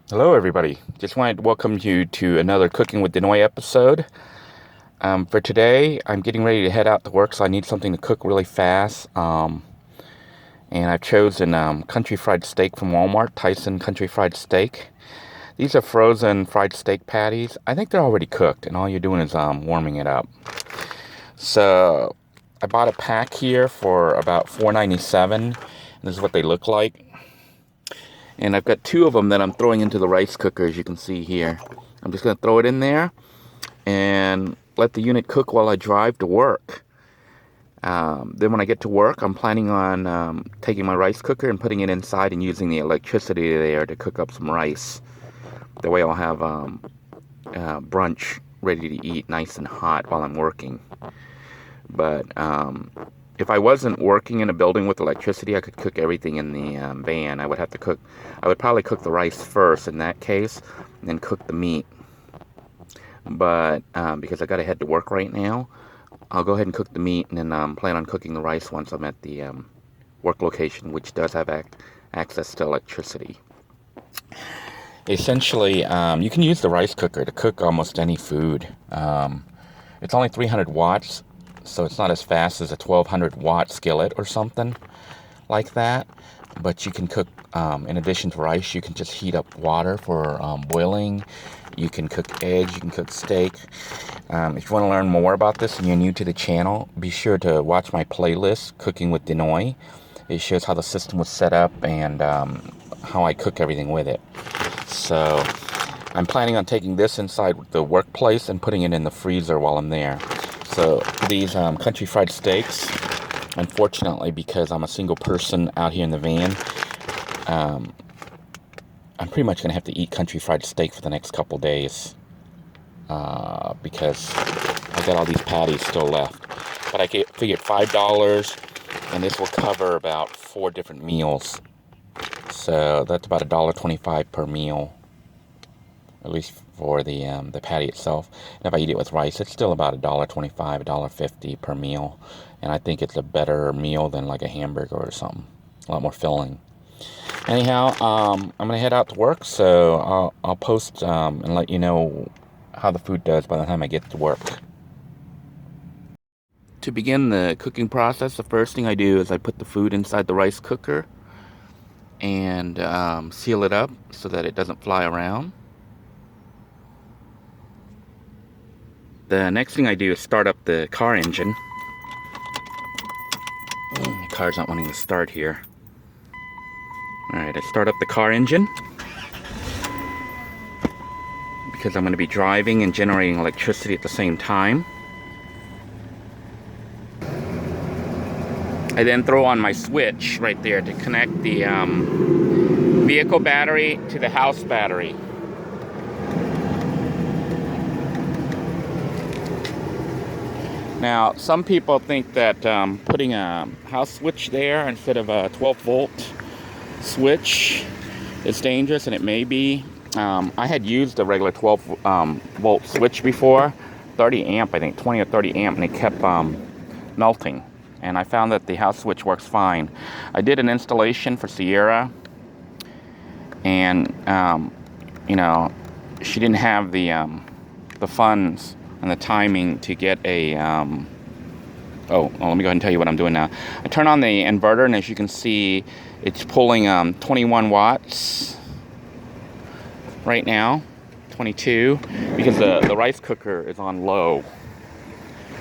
Hello, everybody. Just wanted to welcome you to another Cooking with Denoy episode. For today, I'm getting ready to head out to work, so I need something to cook really fast. And I've chosen country fried steak from Walmart, Tyson country fried steak. These are frozen fried steak patties. I think they're already cooked, and all you're doing is warming it up. So I bought a pack here for about $4.97. This is what they look like. And I've got two of them that I'm throwing into the rice cooker, as you can see here. I'm just going to throw it in there and let the unit cook while I drive to work. Then when I get to work, I'm planning on taking my rice cooker and putting it inside and using the electricity there to cook up some rice. That way I'll have brunch ready to eat nice and hot while I'm working. But if I wasn't working in a building with electricity, I could cook everything in the van. I would probably cook the rice first in that case, and then cook the meat. But because I got to head to work right now, I'll go ahead and cook the meat, and then plan on cooking the rice once I'm at the work location, which does have access to electricity. Essentially, you can use the rice cooker to cook almost any food. It's only 300 watts. So it's not as fast as a 1200 watt skillet or something like that. But you can cook, in addition to rice, you can just heat up water for boiling. You can cook eggs, you can cook steak. If you want to learn more about this and you're new to the channel, be sure to watch my playlist, Cooking with Denoy. It shows how the system was set up and how I cook everything with it. So I'm planning on taking this inside the workplace and putting it in the freezer while I'm there. So these country fried steaks, unfortunately, because I'm a single person out here in the van, I'm pretty much going to have to eat country fried steak for the next couple days because I've got all these patties still left. But I figured $5, and this will cover about 4 different meals. So that's about $1.25 per meal, at least for the patty itself. And if I eat it with rice, it's still about $1.25, $1.50 per meal. And I think it's a better meal than like a hamburger or something. A lot more filling. Anyhow, I'm going to head out to work, so I'll post and let you know how the food does by the time I get to work. To begin the cooking process, the first thing I do is I put the food inside the rice cooker and seal it up so that it doesn't fly around. The next thing I do is start up the car engine. The car's not wanting to start here. Alright, I start up the car engine because I'm going to be driving and generating electricity at the same time. I then throw on my switch right there to connect the vehicle battery to the house battery. Now, some people think that putting a house switch there instead of a 12-volt switch is dangerous, and it may be. I had used a regular 12-volt switch before, 30 amp, I think, 20 or 30 amp, and it kept melting. And I found that the house switch works fine. I did an installation for Sierra, and you know, she didn't have the funds and the timing to get a let me go ahead and tell you what I'm doing now. I turn on the inverter, and as you can see, it's pulling 21 watts right now, 22, because the rice cooker is on low.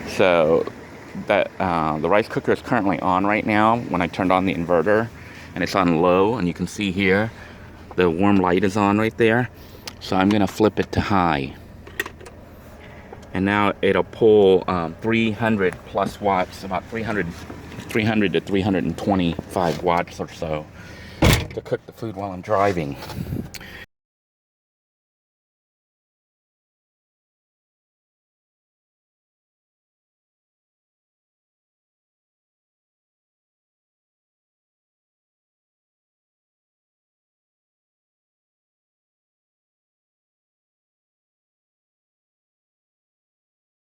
So that the rice cooker is currently on right now when I turned on the inverter, and it's on low, and you can see here the warm light is on right there. So I'm gonna flip it to high. And now it'll pull 300 plus watts, about 300 to 325 watts or so to cook the food while I'm driving.